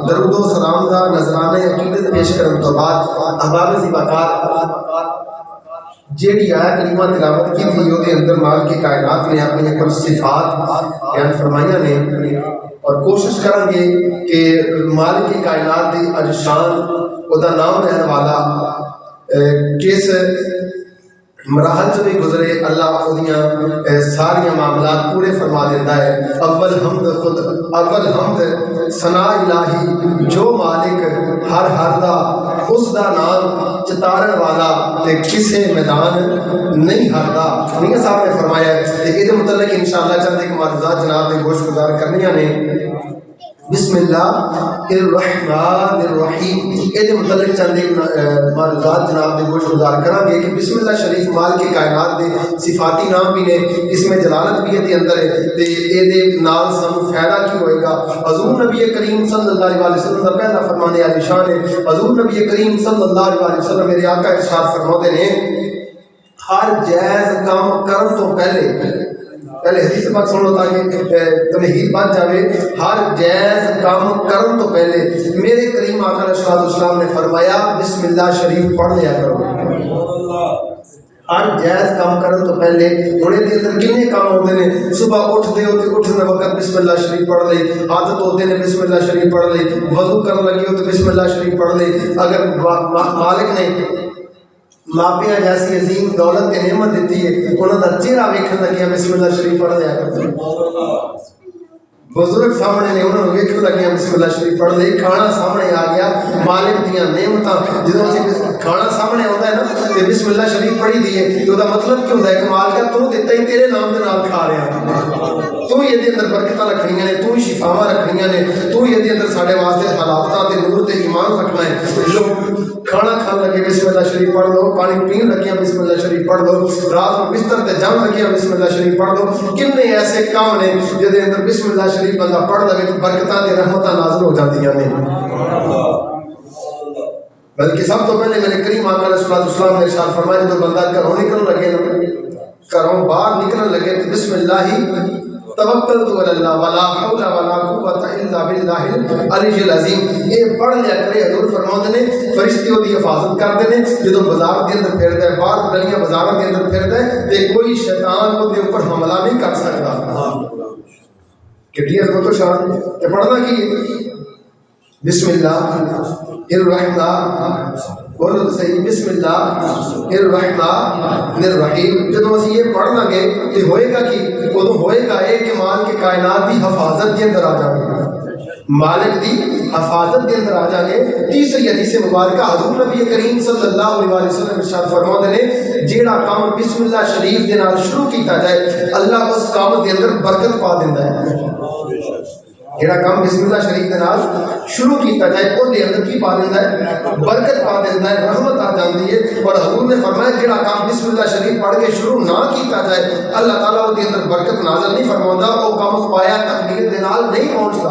درود و سلام دا نذرانہ عقیدت پیش کرن تو بعد احباب زیباکار جیڑی آیت کریمہ تلاوت کی تھی وہ اندر مال کے کائنات نے اپنی کچھ صفات بیان فرمائیاں نے اور کوشش کریں گے کہ مال کی کائنات دی اجشان خدا نام رہنے والا کس مراحل سے بھی گزرے اللہ خودیاں ساری معاملات پورے فرما دیتا ہے۔ اول حمد ثناء الہی جو مالک ہر دا اس دا نام چتارن والا تے کسے میدان نہیں ہردا۔ میاں صاحب نے فرمایا ہے کہ یہ متعلق انشاءاللہ چند ایک معروضات جناب نے گوش گزار کرنیاں نے۔ بسم اللہ الرحمن الرحیم، یہ متعلق چند ایک معروضات جناب نے گوش گزار کریں گے کہ بسم اللہ شریف مال کے کائنات دے صفاتی نام بھی نے، اس میں جلالت بھی ہے اندر ہے تے یہ نال سانو فائدہ کی ہوئے گا۔ حضور نبی کریم صلی اللہ علیہ وسلم کا پہلا فرمانے علی شان ہے۔ حضور نبی کریم صلی اللہ علیہ وسلم میرے آقا ارشاد فرماتے ہیں ہر جائز کام کرن تو پہلے حدیث پاک سن لو تاکہ تمہید بن جاوے۔ ہر جائز کام کرن تو پہلے میرے کریم آقا علیہ السلام نے فرمایا بسم اللہ شریف پڑھ لیا کرو۔ ہر جائز کام کرن تو پہلے ہونے دے اندر کنے کام ہوتے ہیں، صبح اٹھ دے ہوتے اٹھنے وقت بسم اللہ شریف پڑھ لے، عادت ہوتے ہیں بسم اللہ شریف پڑھ لے، وضو کرنے لگی ہو تو بسم اللہ شریف پڑھ لے۔ اگر مالک نے ماپیاں جیسی عظیم دولت کے نعمت دیتی ہے انہوں نے چہرہ ویکھن لگیا بسم اللہ شریف پڑھ لیا کرتے، بزرگ سامنے نے انہوں نے ویکھن لگیا بسم اللہ شریف پڑھ لے۔ کھانا سامنے آ گیا مالک دیاں نعمتاں جدوں کھانا سامنے ہوتا ہے نا کہ بسم اللہ شریف پڑھی دیے تو دا مطلب کیا ہوتا ہے کہ مالکہ تو دیتا ہی تیرے نام دے نال کھا رہا ہے، تو یہ دے اندر برکتاں رکھنیاں نے، تو ہی شفاواں رکھنیاں نے، تو یہ دے اندر ساڈے واسطے حالاتاں تے نور تے ایمان رکھنا ہے۔ لوگ کھانا کھان لگے بسم اللہ شریف پڑھ لو، پانی پین لگیاں بسم اللہ شریف پڑھ لو، رات میں بستر تے جان لگیاں بسم اللہ شریف پڑھ لو۔ کتنے ایسے کام نے جدے اندر بسم اللہ شریف بندہ پڑھ لے تو برکتاں تے رحمتاں نازل ہو جاندیاں نے۔ بلکہ سب تو پہلے میرے کریم آقا علیہ السلام نے ارشاد فرمایا جب بندہ گھروں نکلنے لگے نا، گھروں باہر نکلنے لگے تو بسم اللہ ہی توکلت علی اللہ ولا حول ولا قوت الا باللہ العلی العظیم، یہ پڑھ لیا کرے۔ حضور فرماتے نے فرشتے دی حفاظت کرتے ہیں جدوں بازار دے اندر پھردا ہے، باہر گلیاں بازاراں دے اندر پھردا ہے تے کوئی شیطان وہ دے اوپر حملہ نہیں کر سکتا۔ کتنی عظمت و شان ہے۔ پڑھنا کی بسم اللہ الرحمن، بولو تو صحیح بسم اللہ الرحمن الرحیم۔ جب اسی یہ پڑھ لیں گے تو ہوئے گا کہ ادو ہوئے گا یہ کہ مال کے کائنات کی حفاظت کے اندر آ جائیں گے، مالک دی حفاظت کے اندر آ جائیں گے۔ تیسری حدیث مبارکہ حضور نبی کریم صلی اللہ علیہ وسلم ارشاد فرماتے ہیں جیڑا کام بسم اللہ شریف دے نال شروع کیتا جائے اللہ اس کام کے اندر برکت پا دیتا ہے۔ جیڑا کام بسم اللہ شریف کے نال شروع کیتا جائے وہ دے اندر کی پا دیتا ہے، برکت پا دیتا ہے، رحمت آ جاتی ہے۔ اور حضور نے فرمایا جیڑا کام بسم اللہ شریف پڑھ کے شروع نہ کیتا جائے اللہ تعالیٰ وہ دے اندر برکت نازل نہیں فرماتا، وہ کام پایا تقدیر دے نال نہیں پہنچتا۔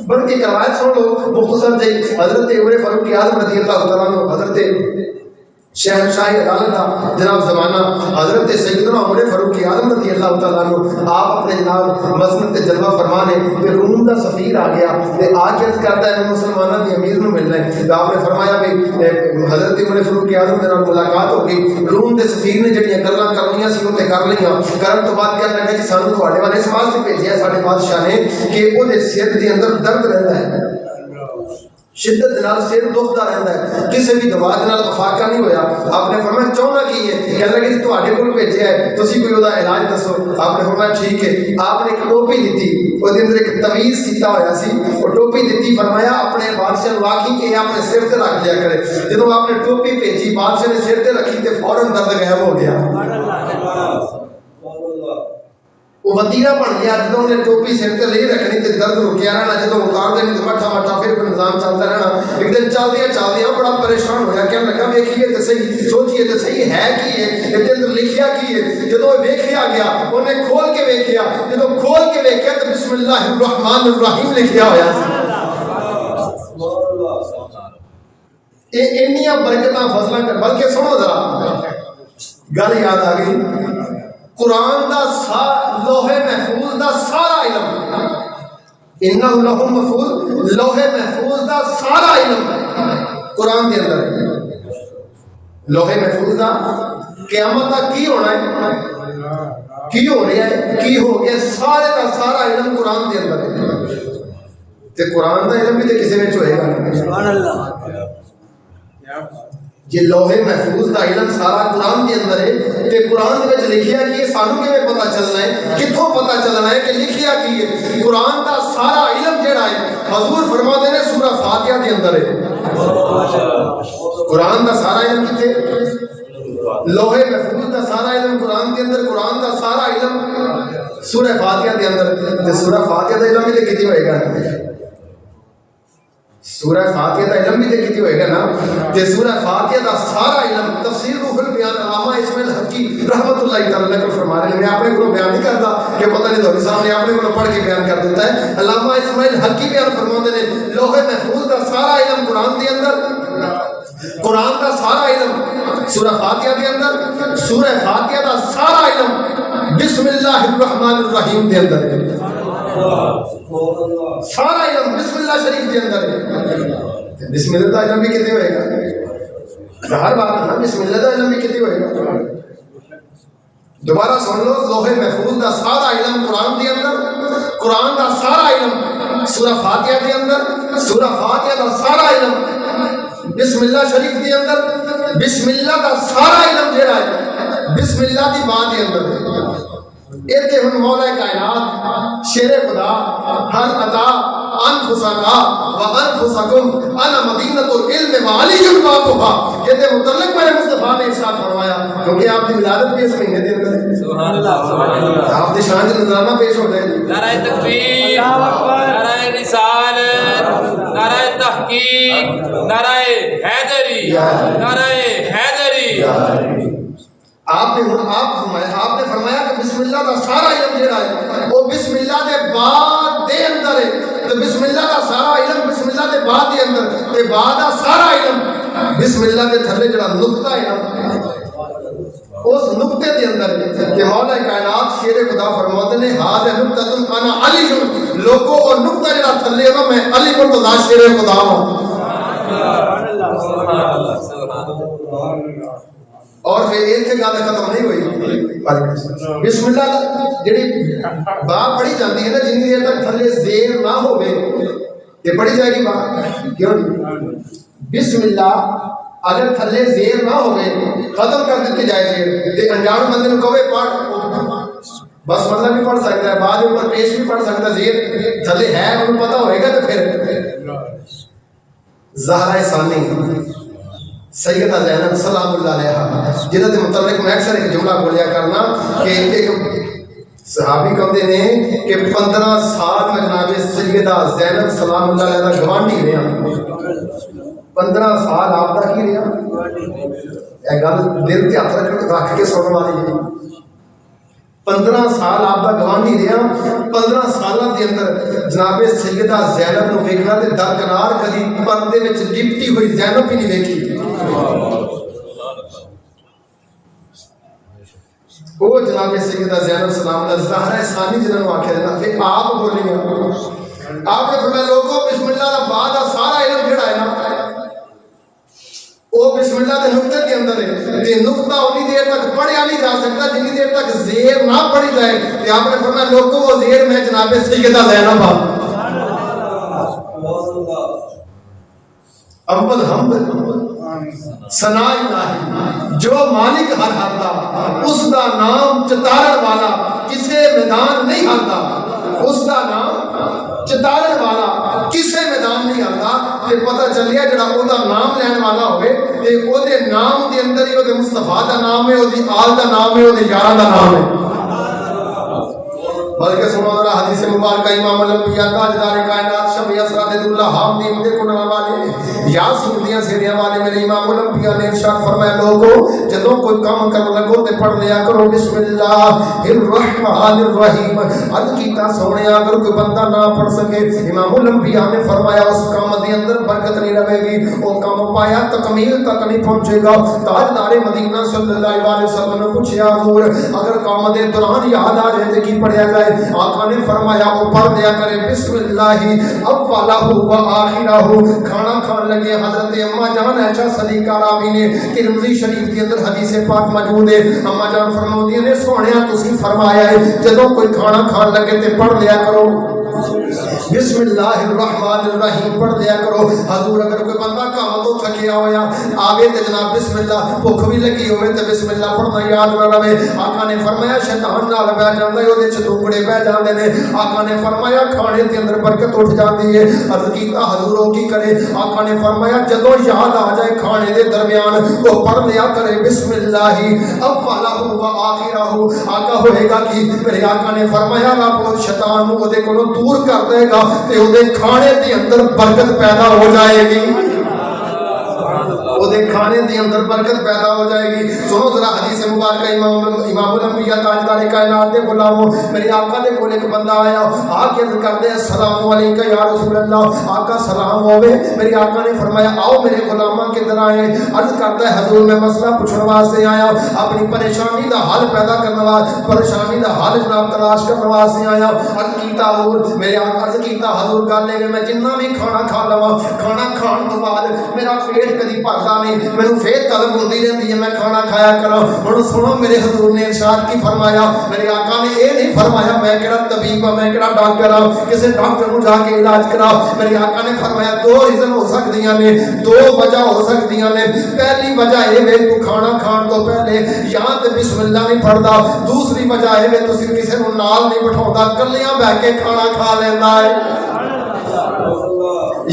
بلکہ ایک روایت سن لو مختصر جی، حضرت عمر فاروق اعظم رضی اللہ تعالیٰ عنہ، حضرت شہنشاہ عدالت کا جناب زمانہ حضرت سیدنا عمر فاروق اعظم رضی اللہ تعالیٰ عنہ، آپ اپنے جناب مسند تے جلوہ فرمانے کہ روم دا سفیر آ گیا تے آ کے عرض کرتا ہے میں مسلمانوں کے امیر نو ملنا ہے، تو آپ نے فرمایا بھی حضرت عمر فاروق اعظم کے نال ملاقات ہو گئی، روم دے سفیر نے جڑیاں گلاں کرنیاں سی وہ تے کر لئیاں، کرن تو بعد کہنے لگا جی سانو تواڈے والے اس واسطے بھیجیا ساڈے بادشاہ نے کہ وہ دے سر دے اندر درد رہتا ہے، شدت نال سر دکھدا رہتا ہے، کسی بھی دوا دے نال افاقہ نہیں ہویا۔ آپ نے فرمایا چاہنا کی ہے، کہنے لگے جی تواڈے کول بھیجیا ہے تسی کوئی اودہ علاج دسو۔ آپ نے فرمایا ٹھیک ہے۔ آپ نے ایک ٹوپی دیتی، وہ دے اندر ایک تویز سیتا ہویا سی، وہ ٹوپی دیتی، فرمایا اپنے بادشاہ نو آکھی کہ اپنے سر تے رکھ لیا کرے۔ جدوں آپ نے ٹوپی بھیجی بادشاہ نے سر تے رکھی تے فوراً درد غائب ہو گیا، وہ وطیرہ بن گیا۔ جدوں نے ٹوپی سر تے نہیں رکھنی تے درد رکیا رہنا، جدوں اتار دینی تے مٹھا مٹھا پھر کوئی نظام چلتا رہنا۔ ایک دن چلدیاں بڑا پریشان ہویا، کہنے لگا ویکھیے تے صحیح، سوچیے تے صحیح ہے کی ہے، اتنے اندر لکھیا کی ہے۔ جدوں ویکھیا گیا انہیں کھول کے ویکھیا، جدوں کھول کے ویکھیا تے بسم اللہ الرحمن الرحیم لکھیا ہویا سی۔ یہ انیاں برکتاں فضلاں کر، بلکہ سنو ذرا گل یاد آ گئی، قرآن دا لوہے محفوظ دا سارا علم انہ لہ محفوظ لوح محفوظ دا سارا علم قرآن دے اندر ہے. لوح محفوظ دا قیامت تک کی ہونا ہے، کی ہو رہا ہے، کی ہو گیا، سارے دا سارا علم قرآن دے اندر ہے. تے قرآن دا علم بھی تے کسی وچ ہوئے گا. سبحان اللہ. جی لوح محفوظ دا علم سارا قرآن کے اندر ہے تے قرآن دے وچ لکھیا کہ سانو کیویں پتہ چلنا ہے، کتھوں پتہ چلنا ہے کہ لکھیا کی ہے. قرآن دا سارا علم جڑا ہے حضور فرماتے ہیں سورہ فاتحہ دے اندر ہے. قرآن دا سارا علم کتے؟ لوح محفوظ دا سارا علم قرآن کے اندر، قرآن دا سارا علم سورہ فاتحہ دے اندر. تے سورہ فاتحہ دا علم بھی کتے ہوئے گا؟ سورہ فاتحہ دا علم بھی تے کیتی ہوئے گا نا. تے سورہ فاتحہ دا سارا علم تفسیر روح البیان علامہ اسماعیل حقی رحمۃ اللہ تعالی علیہ فرما رہے ہیں. میں اپنے کو بیان نہیں کرتا کہ پتہ نہیں دھوری صاحب نے اپنے کو پڑھ کے بیان کر دیتا ہے. علامہ اسماعیل حقی بیان فرماتے ہیں لوح محفوظ دا سارا علم قرآن دے اندر، قرآن دا سارا علم سورہ فاتحہ دے اندر، سورہ فاتحہ دا سارا علم بسم اللہ الرحمن الرحیم دے اندر ہے. سارا علم بسم اللہ شریف کے اندر ہے. بسم اللہ کا علم بھی کتنے ہوئے گا؟ ہر بات ہے نا، بسم اللہ کا علم بھی کتنے ہوئے گا؟ دوبارہ سن لو، لوح محفوظ دا سارا علم قرآن کے اندر، قرآن دا سارا علم سورہ فاتحہ کے اندر، سورہ فاتحہ دا سارا علم بسم اللہ شریف کے اندر، بسم اللہ دا سارا علم جڑا ہے بسم اللہ دی بات کے اندر ہے. ایتے ہن مولا کائنات شیر خدا ہر عطا انفسنا و انفسکم انا مدینۃ العلم و علی بابها. کہتے متعلق میرے مصطفیٰ نے ارشاد فرمایا کیونکہ آپ کی ولادت بھی اس مہینے دے اندر ہے. سبحان اللہ، سبحان اللہ. آپ کی شان نذرانہ پیش ہو گئے. نعرہ تکبیر، نعرہ رسالت، نعرہ تحقیق، نعرہ حیدری، نعرہ حیدری. آپ نے فرمایا کہ بسم اللہ کا سارا علم جڑا ہے وہ بسم اللہ دے بعد دے اندر ہے. تو بسم اللہ کا سارا علم بسم اللہ دے بعد دے اندر تے بعد دا سارا علم بسم اللہ دے تھلے جڑا نقطہ ہے نا اس نقطے دے اندر ہے کہ مولا کائنات شیر خدا فرماتے ہیں ھذا نقطۃ انا علی. لوگوں اور نقطہ جڑا تھلے ہے میں علی مرتضی شیر خدا ہوں. سبحان اللہ، سبحان اللہ، سبحان اللہ. اور پھر ایک سے گل ختم نہیں ہوئی. بسم اللہ جڑی با پڑھی جاتی ہے نا جنی دیر تک تھلے زیر نہ ہوئے یہ پڑھی جائے گی با. کیوں بسم اللہ اگر تھلے زیر نہ ہوئے ختم کر دیتی جائے زیر تے انجان بندے کو کہے پڑھ بس مطلب بھی پڑھ سکتا ہے، بعد اوپر پیش بھی پڑھ سکتا ہے. زیر تھلے ہے انہوں پتہ ہوئے گا. تو پھر زہرہ ثانی سیدہ زینب سلام اللہ علیہ جنہوں کے متعلق میں اکثر ایک جملہ بولیا کرنا کہ ایک صحابی کہتے ہیں کہ 15 سال میں جناب سیدہ زینب سلام اللہ علیہ کا گوانڈی رہا. 15 سال آپ کا کی رہا. ایک گل دل کے ہاتھ رکھ کے سننے والی ہے. 15 سال آپ کا گوانڈی رہا. 15 سالوں کے اندر جناب سیدہ زینب نو ویکھنا تے درکنار کدی پردے وچ لپٹی ہوئی زینب بھی نہیں ویکھی. وہ جناب سیدہ زینب سلام اللہ زہرہ ثانی جنہوں آکھے دینا پھر آپ بولیں گے. آپ نے فرمایا لوگوں بسم اللہ دا بعد دا سارا علم جڑا ہے نا وہ بسم اللہ دے نقطے کے اندر ہے. تے نقطہ اتنی دیر تک پڑھیا نہیں جا سکتا جتنی دیر تک زیر نہ پڑھی جائے. تے آپ نے فرمایا لوگوں وہ زیر میں جناب سیدہ زینب اول حمد ثنا الہی جو مالک ہر ہردا اس دا نام چتارن والا کسے میدان نہیں ہردا. اس دا نام چتارن والا کسے میدان نہیں ہردا. تے پتہ چلیا جڑا او دا نام لین والا ہوئے تے او دے نام دے اندر ہی او دے مصطفیٰ دا نام ہے، او دی آل دا نام ہے، او دے یاراں دا نام ہے. بلکہ سنو ذرا حدیث مبارکہ امام الانبیاء تاجدار کائنات شفیع اسرار اللہ حامدین دے کنہ والے یا سندیاں سیریاں والے میرے امام الانبیاء نے ارشاد فرمایا لوگوں جدوں کوئی کام کرنے لگو تے پڑھ لیا کرو بسم اللہ الرحمن الرحیم. عرض کیتا سونیا اگر کوئی بندہ نہ پڑھ سکے امام الانبیاء نے فرمایا اس کام دے اندر برکت نہیں رہے گی. وہ کام پایا تکمیل تک نہیں پہنچے گا. تاجدار مدینہ صلی اللہ علیہ وسلم نے پوچھا حضور اگر کام دے دوران یاد آ جائے تے کی پڑھیا جائے؟ ہے آقا نے فرمایا وہ پڑھ دیا کرے بسم اللہ اولہ و آخرہ. کھانا کھان لگے حضرت اماں جان عائشہ صدیقہ راوی نے ترمذی شریف کے اندر حدیث پاک موجود ہے. اماں جان فرماؤندی نے سونیا تسی فرمایا ہے جدوں کوئی کھانا کھان لگے تے پڑھ لیا کرو بسم اللہ الرحمن الرحیم پڑھ لیا کرو. حضور اگر کوئی بندہ کام تو تھکیا ہویا آگے تے جناب بسم اللہ بھوک بھی لگی ہوئے تے بسم اللہ پڑھنا یاد نہ رہے. آقا نے فرمایا شیطان نال بیٹھ جاندا ہے اودے چ ٹکڑے پہ جاندے نے. آقا نے فرمایا کھانے دے اندر برکت اٹھ جاندی ہے. عرض کیتا حضور او کی کرے؟ آقا نے فرمایا جدوں یاد آ جائے کھانے دے درمیان وہ پڑھ لیا کرے بسم اللہ اولہ و آخرہ. آقا ہوئے گا کہ میرے آقا نے فرمایا رب شیطان نو اودے کولوں دور کر دے گا تے اودے کھانے دے اندر برکت پیدا ہو جائے گی. وہ کھانے دے اندر برکت پیدا ہو جائے گی. سنو ذرا حدیث مبارکہ امام الانبیاء تاجدار کائنات دے غلاموں میرے آقا دے کول ایک بندہ آیا آ کے عرض کرتے ہیں السلام علیکم یا رسول اللہ. آقا سلام ہوے. میرے آقا نے فرمایا آؤ میرے غلاماں کدھر آئے؟ عرض کرتا ہے حضور میں مسئلہ پوچھنے واسطے آیا اپنی پریشانی دا حل پیدا کرنے واسطے پریشانی دا حل جناب تلاش کرنے واسطے آیا. عرض کیتا حضور میرے آقا عرض کیتا حضور گل ہے میں جنہ بھی کھانا کھا لواں کھانا کھان تو بعد میرا پیٹ کدی بھردا نہیں میرے پھر طلب ہوتی رہتی ہے میں کھانا کھایا کرا. ہن سنو میرے حضور نے ارشاد کی فرمایا میرے آقا نے یہ نہیں فرمایا میں کہڑا طبیب ہاں میں کہڑا ڈاکٹر ہاں کسی ڈاکٹر نو جا کے علاج کرا. میرے آقا نے فرمایا دو ریزن ہو سکدیاں نے دو وجہ ہو سکدیاں نے. پہلی وجہ یہ ہے تو کھانا کھان تو پہلے یا تے بسم اللہ نہیں پڑھدا. دوسری وجہ یہ ہے تو کسی نو نال نہیں بٹھاوندا کلیاں بیٹھ کے کھانا کھا لیندا ہے.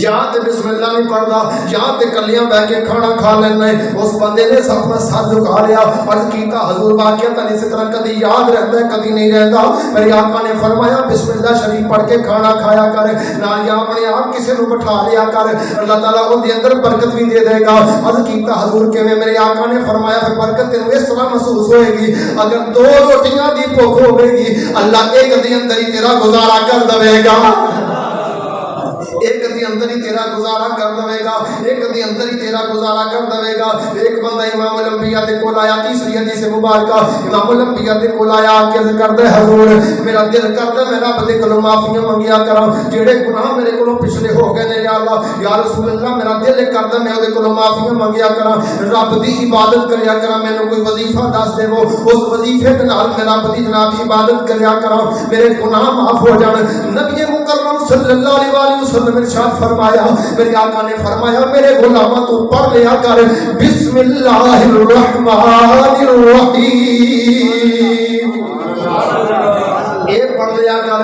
یا تے بسم اللہ نہیں پڑھدا یا تے کلیاں بیٹھ کے کھانا کھا لینا ہے. اس بندے نے اپنا سر جھکا لیا. عرض کیتا حضور واقعہ اسی طرح کدی یاد رہتا ہے کدی نہیں رہتا. میرے آقا نے فرمایا بسم اللہ شریف پڑھ کے کھانا کھایا کر نہ یا اپنے آپ کسی کو بٹھا لیا کر اللہ تعالیٰ وہ دے اندر برکت بھی دے دے گا. عرض کیتا حضور کیویں؟ میرے آقا نے فرمایا پھر برکت تینوں اس طرح محسوس ہوئے گی اگر دو روٹیاں دی بھوک ہوے گی اللہ ایک دے اندر ہی تیرا گزارا کر دے گا. ایک دی اندر ہی تیرا گزارا کر دے گا ایک دی اندر ہی تیرا گزارا کر دے گا. ایک بندہ امام الانبیاء دے کول آیا تیسری حدیث مبارکہ امام الانبیاء دے کول آیا کہ کردا ہے حضور میرا دل کردا میں رب دے کولوں معافیاں منگیا کراں جڑے گناہ میرے کولوں پچھلے ہو گئے نے یا اللہ یا رسول اللہ میرا دل کردا میں دے کولوں معافیاں منگیا کراں رب دی عبادت کریا کراں مینوں کوئی وظیفہ دس دیو اس وظیفے دے نال میں رب دی جناب عبادت کریا کراں میرے گناہ معاف ہو جان. نبی مکرم صلی اللہ علیہ وسلم ارشاد فرمایا میرے آقا نے فرمایا میرے غلاماں تو پڑھ لیا کر بسم اللہ الرحمن الرحیم. اے پڑھ لیا کر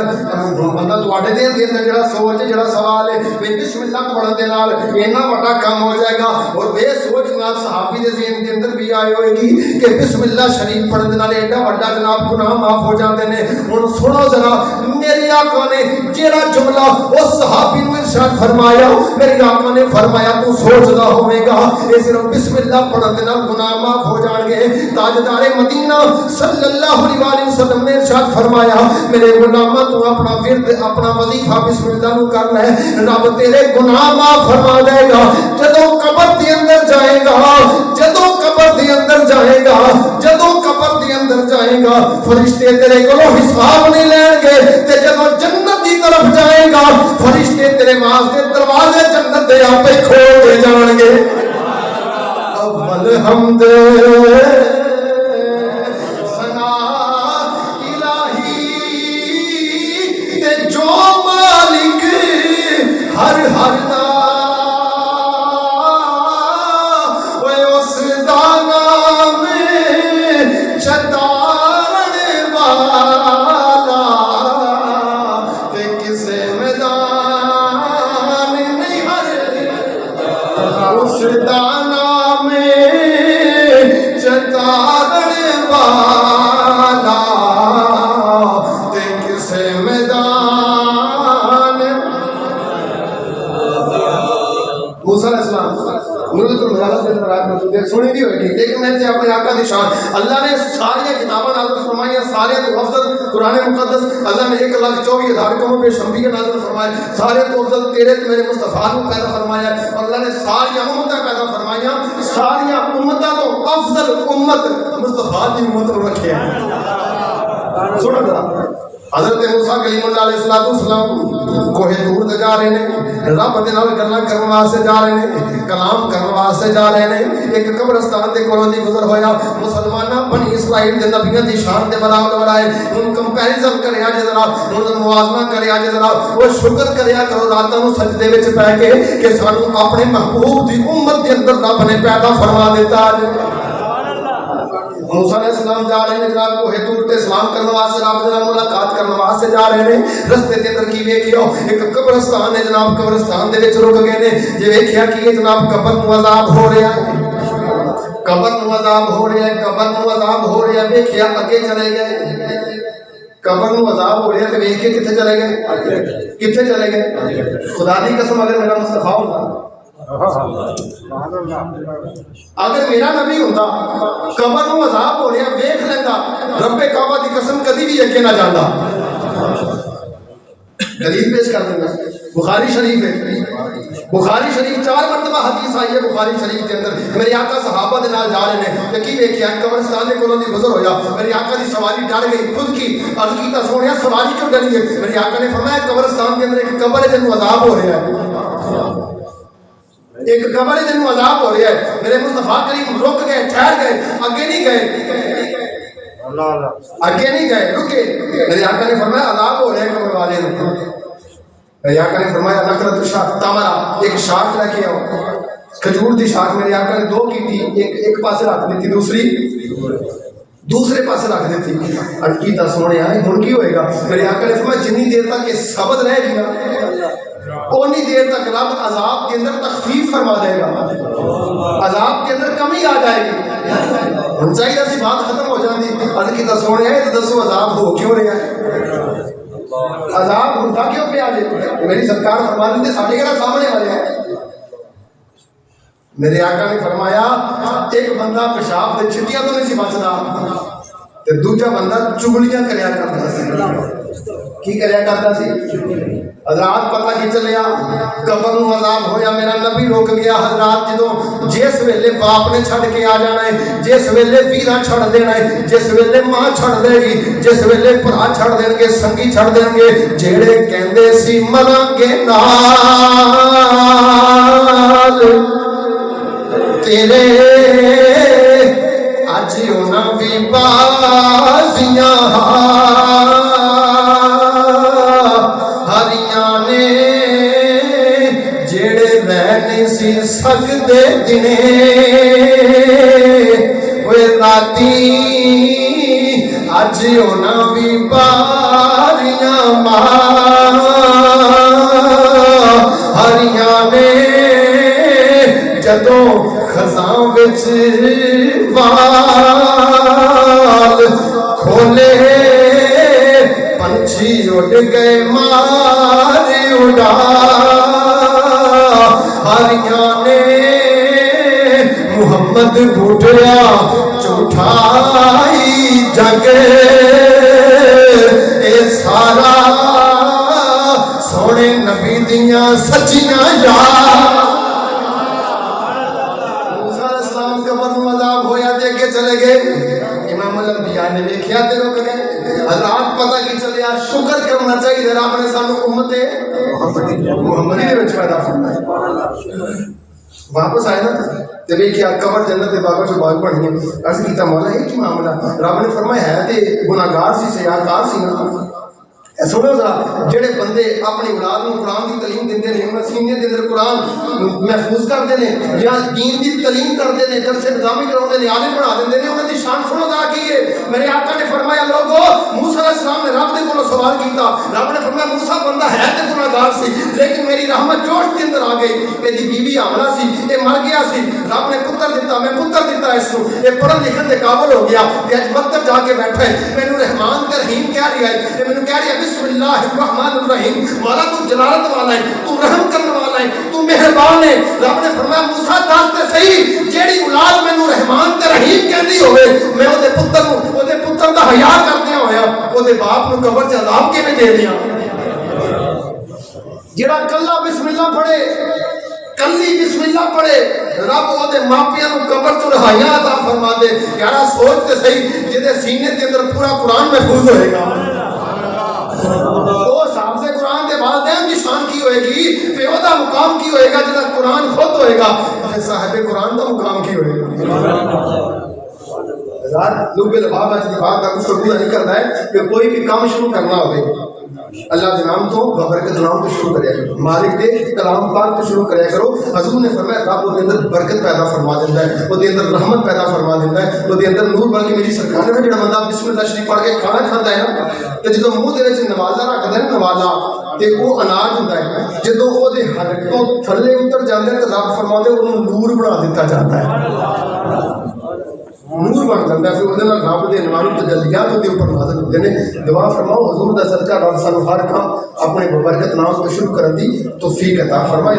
بندہ تواڈے دے اندر جڑا سوچ جڑا سوال ہے کہ بسم اللہ پڑھن دے نال اینا بڑا کام ہو جائے گا اور بے سوچ نال صحابی دے ذہن دے اندر بھی آئے ہوئے گی کہ بسم اللہ شریف پڑھن دے نال ایڈا بڑا جناب گناہ معاف ہو جاندے نے. ہن سنو ذرا میرے آقا نے جڑا جملہ اس صحابی نو ارشاد فرمایا میرے آقا نے فرمایا تو سوچدا ہوے گا اے صرف بسم اللہ پڑھن دے نال گناہ معاف ہو جان گے. تاجدار مدینہ صلی اللہ علیہ وسلم نے ارشاد فرمایا میرے غلامہ تو اپنا ورد اپنا وظیفہ بسم اللہ نو کر لے رب تیرے گناہ معاف فرما دے گا. جدوں قبر دے اندر جائے گا جدوں قبر دے اندر جائے گا جدوں قبر دے اندر جائے گا فرشتے تیرے کولوں حساب نہیں لین گے تے جدوں جنت دی طرف جائے گا فرشتے تیرے واسطے دروازے جنت دے آپے کھول دے جان گے. اول حمد ہر ہر دا اوے اس دا نام چتارن والا تے کسے میدان نہیں ہر اس دا نام چتارن والا تے کسے میدان. موسیٰ علیہ السلام مردت المجالہ سے اندرات موجود ہے سنی بھی ہوئی تھی لیکن میں نے اپنے آقا دی شان اللہ نے ساری کتابیں نازل فرمائی سارے تو افضل قرآن مقدس اللہ نے 1,24,000 قوموں پہ شمبیہ نازل فرمائے سارے تو افضل تیرے میرے مصطفیٰ کو پیدا فرمایا اور اللہ نے ساری امتیں پیدا فرمائیاں ساری امتوں تو افضل امت مصطفیٰ کی امت کو رکھے ہیں. سنو ذرا حضرت موسیٰ کلیم اللہ علیہ السلام کوہ طور تے جا رہے ہیں، رب دے نال گلاں کرن واسطے جا رہے ہیں، کلام کرن واسطے جا رہے ہیں۔ ایک قبرستان دے کولوں دی گزر ہویا، مسلماناں بنی اسرائیل دے نبیاں دی شان دے برابر بنائے، ہن کمپیریزن کریا جے ذرا، ہن موازنہ کریا جے ذرا، وہ شکر کریا کرو راتاں نوں سجدے وچ پے کے کہ سانوں اپنے محبوب دی امت دے اندر رب نے پیدا فرما دیتا ہے۔ موسیٰ علیہ السلام جا رہے ہیں جناب کوہ طور تے سلام کرنے واسطے، رب دے نال ملاقات کرنے واسطے جا رہے ہیں۔ رستے دے اندر کی ویکھیا ایک قبرستان ہے جناب، قبرستان دے وچ رک گئے نے، جے ویکھیا کہ جناب قبر نوں عذاب ہو رہا ہے، قبر نوں عذاب ہو رہا ہے، قبر نوں عذاب ہو رہا ہے۔ ویکھیا اگے چلے گئے، قبر نوں عذاب ہو رہا ہے تے ویکھ کے کتھے چلے گئے، کتھے چلے گئے؟ خدا دی قسم اگر میرا مصطفیٰ ہوتا، اگر میرا نبی ہوتا قبر نوں عذاب ہو رہا ویکھ لیندا، رب کعبہ دی قسم کدی بھی اگے نہ جاندا۔ دلیل پیش کر دیں، بخاری شریف ہے، بخاری شریف 4 مرتبہ حدیث آئی ہے بخاری شریف کے اندر۔ میرے آقا صحابہ دے نال جا رہے ہیں تے کی ویکھیا قبرستان دے کولوں دی گزر ہویا، میرے آقا دی سواری ڈر گئی، خود کی عرض کیتا سونیا سواری کیوں ڈری ہے؟ میرے آقا نے فرمایا قبرستان کے اندر ایک قبر ہے جنوں عذاب ہو رہا ہے، ایک قبر ہے جنوں عذاب ہو رہا ہے۔ میرے مصطفیٰ کریم رک گئے، ٹھہر گئے، آگے نہیں گئے، آگے نہیں گئے، رکے۔ میرے آقا نے فرمایا عذاب ہو رہا ہے قبر والے نے۔ میرے آقا نے فرمایا نقرۃ شاخ تمرا، ایک شاخ لے کے آؤ، کھجور دی شاخ۔ میرے آقا نے 2 کی تھی، ایک پاسے رکھ دی تھی، دوسرے پاسے رکھ دی تھی۔ عرض کیتا سونے آئے ہن کی ہوئے گا؟ میرے آقا نے فرمایا جنی دیر تک یہ ثبت رہے گی نا اونی دیر تک رب عذاب کے اندر تخفیف فرما دے گا، عذاب کے اندر کمی آ جائے گی۔ ہن چاہیے سی بات ختم ہو جاتی۔ عرض کیتا سونے آئے تو دسو عذاب ہو کیوں رہا ہے؟ عذاب ہوتا کیوں پہ آ جائے؟ میری سرکار فرما دیتے ساڑھے گھر سامنے والے ہیں۔ میرے آقا نے فرمایا ایک بندہ پیشاب دے چھٹیاں تو نہیں سی بچدا تے دوجا بندہ چگلیاں کریا کرتا سی۔ کی کریا کرتا سی؟ حضرات پتہ کی چلیا قبر نوں عذاب ہویا، میرا نبی رک گیا۔ حضرات جدوں جس ویلے باپ نے چھڑ کے آ جانا ہے، جس ویلے ویرا چھڑ دینا ہے، جس ویلے ماں چھڑ دے گی، جس ویلے بھرا چھڑ دین گے، سنگی چھڑ دین گے، جیڑے کہندے سی مراں گے نال تیرے، اج انہاں بھی بازیاں ہریاں نے، جیڑے رہنے سی سکدے دنے اوے راتی، اج انہاں بھی باریاں ماں ہریاں نے، جدوں خزاں وچ وال کھولے پنچھی اڑ گئے مار اڑا ہریاں نے، محمد بھٹیا جھوٹائی جگ اے سارا سونے نبی دیاں سچیاں یار۔ چلے گئے امام الانبیاء نے دیکھیا تے رک گئے۔ حضرات پتہ کی چلیا شکر کرنا چاہیے رب نے سانو امت محمدی دے وچ پیدا فرمایا۔ واپس آئے نا تے ویکھیا قبر جنت دے باغ وچ باغ بنی ہے۔ عرض کیتا مولا یہ کی معاملہ؟ رب نے فرمایا ہے تے گناہگار سی، سیاحکار سی نا۔ سنو ذرا جڑے بندے اپنی اولاد کو قرآن کی تعلیم دیندے نے، انہاں سینے دے اندر قرآن محفوظ کرتے ہیں یا دین دی تعلیم کرتے ہیں، درس نظامی کراؤندے نے، عالم بنا دیندے نے، انہاں دی شان سنو ذرا کی ہے۔ میرے آقا نے فرمایا لوگو موسیٰ علیہ السلام نے رب دے کولوں سوال کیتا، رب نے فرمایا موسیٰ بندہ ہے تے گناہگار سی لیکن میری رحمت جوش کے اندر آ گئی، میری بیوی حاملہ سی، اے مر گیا سی، رب نے پتر دیتا، میں پتر دیتا اس کو، اے پڑھن لکھن دے قابل ہو گیا، تے اج مکتب جا کے بیٹھا ہے، مینوں رحمان تے رحیم کہہ رہا ہے، اے مینوں کہہ رہا ہے بسم اللہ الرحمن الرحیم، مولا تو جلالت والا ہے، تو رحم کرنے والا ہے، تو مہربان ہے۔ رب نے فرمایا موسیٰ دس تے صحیح جیڑی اولاد مینوں رحمان تے رحیم کہندی ہوئے میں اودے پتر دا حیا کردیا ہویا اودے باپ نوں قبر چ عذاب کیویں دے دیاں؟ جڑا کلا بسم اللہ پڑھے، کلی بسم اللہ پڑھے، رب اودے ماپیاں نوں قبر چ رہائیاں عطا فرما دے۔ یارا سوچ تے صحیح جدے سینے دے اندر پورا قرآن محفوظ ہوئے گا، وہ حافظ قرآن دے والدین کی شان کی ہوئے گی، پھر وہ دا مقام کی ہوئے گا جدا قرآن خود ہوئے گا، پھر صاحب قرآن دا مقام کی ہوئے گا۔ لوگ الباب کی بات کا کچھ قبول نہیں کرتا ہے کہ کوئی بھی کام شروع کرنا ہوئے اللہ کے نام تو ببرکت نام تو شروع کریا کرو، مالک دے کلام پاک تو شروع کریا کرو۔ حضور نے فرمایا رب وہ اندر برکت پیدا فرما دیتا ہے، وہ اندر رحمت پیدا فرما دیتا ہے، وہ اندر نور۔ بلکہ میری سرکار نے جڑا بندہ بسم اللہ شریف پڑھ کے کھانا کھاتا ہے نا تے جدوں منہ دے وچ نوازا رکھدا ہے نوازا تے وہ اناج ہوندا ہے، جدوں او دے حلق تو تھلے اتر جاندا ہے تے رب فرماوندا ہے اونوں نور بنا دتا جاتا ہے، نور بن جاتا ہے، پھر وہ رب کے انواری تجلیات کے اوپر نازل ہوتے ہیں۔ دعا فرماؤ حضور کا صدقہ رب سانو ہر کام اپنے ببرکت نام کو شروع کرن دی توفیق عطا فرمائے۔